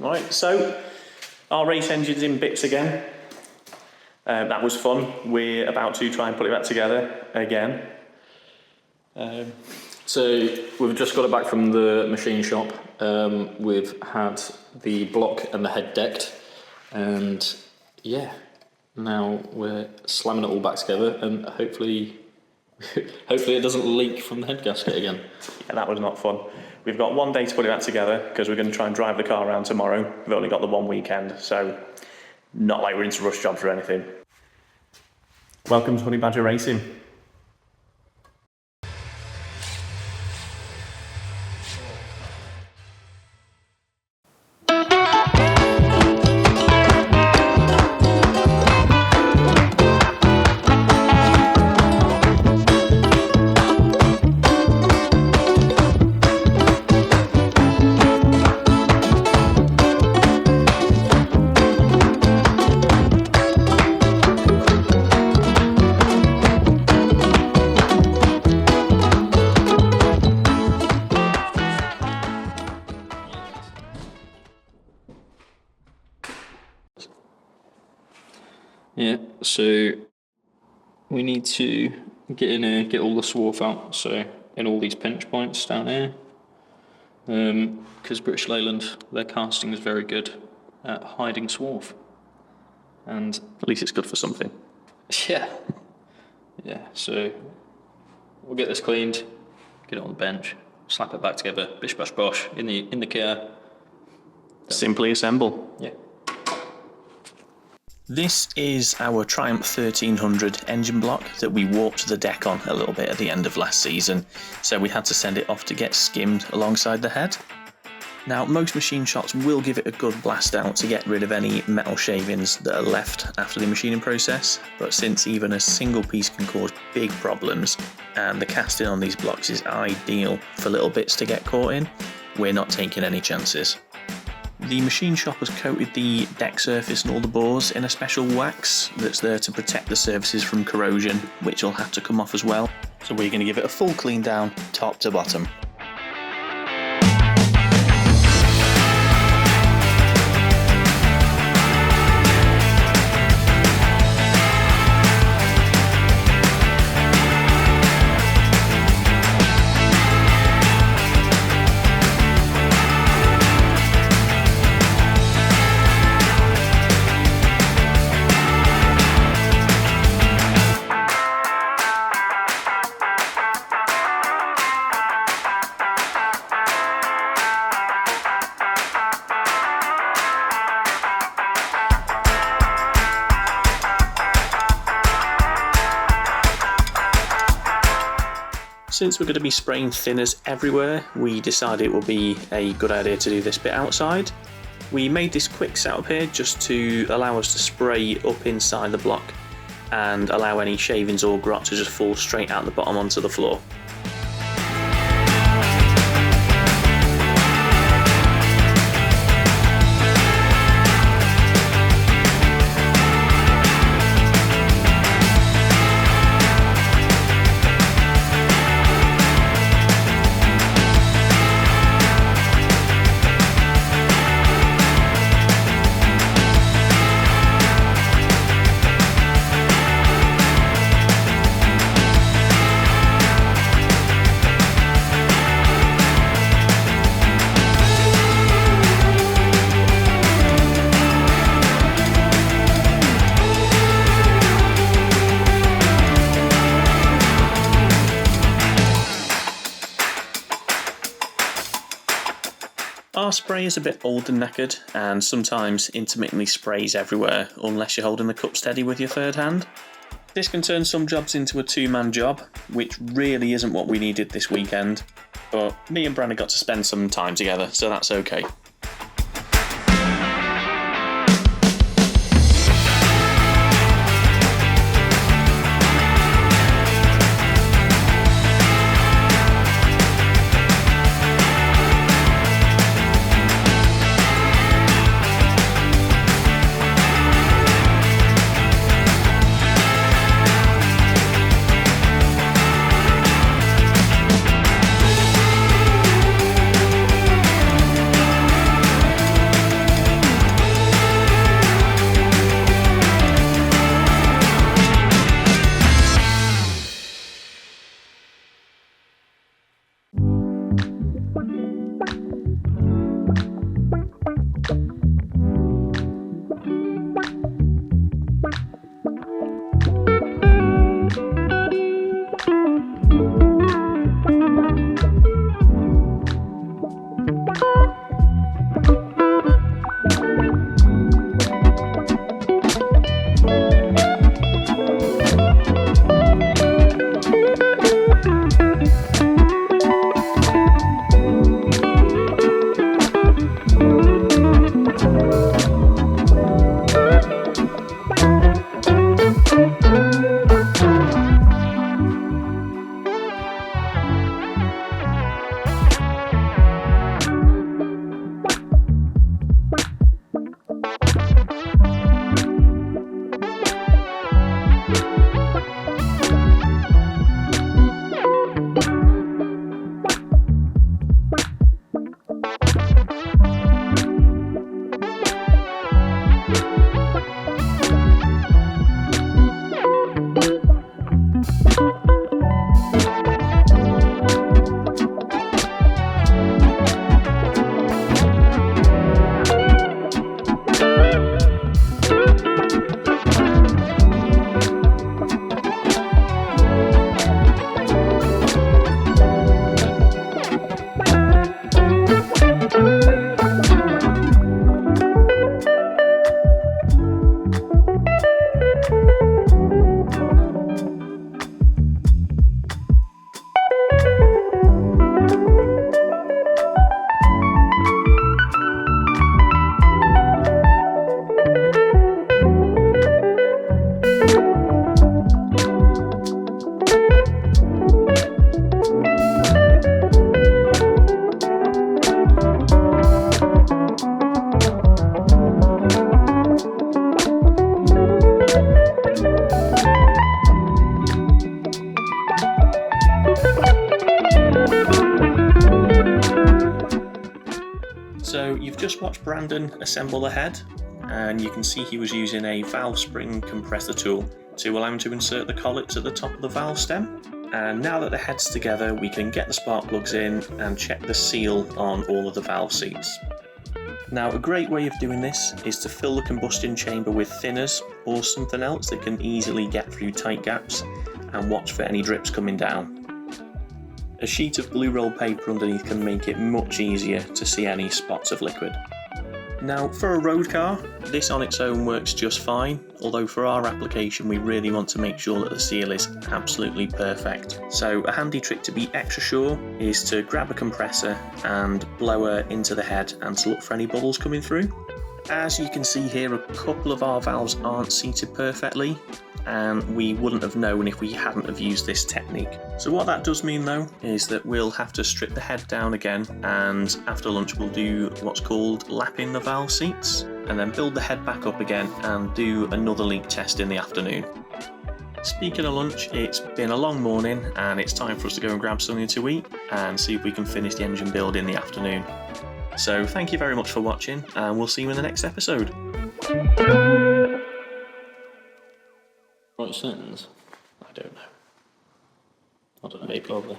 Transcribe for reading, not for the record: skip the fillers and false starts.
Right, so our race engine's in bits again. That was fun. We're about to try and put it back together again. So we've just got it back from the machine shop. We've had the block and the head decked, and yeah, now we're slamming it all back together, and hopefully it doesn't leak from the head gasket again. Yeah, that was not fun. We've got 1 day to put it back together because we're going to try and drive the car around tomorrow. We've only got the 1 weekend, so not like we're into rush jobs or anything. Welcome to Honey Badger Racing. Yeah, so we need to get in here, get all the swarf out, so in all these pinch points down here, because British Leyland, their casting is very good at hiding swarf, and At least it's good for something. yeah, so we'll get this cleaned, get it on the bench, slap it back together, bish bash bosh, in the Kia. Simply assemble. Yeah. This is our Triumph 1300 engine block that we warped the deck on a little bit at the end of last season, so we had to send it off to get skimmed alongside the head. Now, most machine shops will give it a good blast out to get rid of any metal shavings that are left after the machining process, but since even a single piece can cause big problems and the casting on these blocks is ideal for little bits to get caught in, we're not taking any chances. The machine shop has coated the deck surface and all the bores in a special wax that's there to protect the surfaces from corrosion, which will have to come off as well. So we're going to give it a full clean down, top to bottom. Since we're going to be spraying thinners everywhere, we decided it would be a good idea to do this bit outside. We made this quick setup here just to allow us to spray up inside the block and allow any shavings or grot to just fall straight out the bottom onto the floor. Our spray is a bit old and knackered and sometimes intermittently sprays everywhere unless you're holding the cup steady with your third hand. This can turn some jobs into a two-man job, which really isn't what we needed this weekend, but me and Brandon got to spend some time together, so that's okay. So you've just watched Brandon assemble the head, and you can see he was using a valve spring compressor tool to allow him to insert the collets at the top of the valve stem. And now that the head's together, we can get the spark plugs in and check the seal on all of the valve seats. Now, a great way of doing this is to fill the combustion chamber with thinners or something else that can easily get through tight gaps, and watch for any drips coming down. A sheet of blue roll paper underneath can make it much easier to see any spots of liquid. Now, for a road car, this on its own works just fine, although for our application we really want to make sure that the seal is absolutely perfect. So a handy trick to be extra sure is to grab a compressor and blow her into the head and to look for any bubbles coming through. As you can see here, a couple of our valves aren't seated perfectly, and we wouldn't have known if we hadn't have used this technique. So what that does mean though is that we'll have to strip the head down again, and after lunch we'll do what's called lapping the valve seats, and then build the head back up again and do another leak test in the afternoon. Speaking of lunch, it's been a long morning and it's time for us to go and grab something to eat and see if we can finish the engine build in the afternoon. So thank you very much for watching, and we'll see you in the next episode. Right sentence? I don't know. I don't know, maybe. Probably.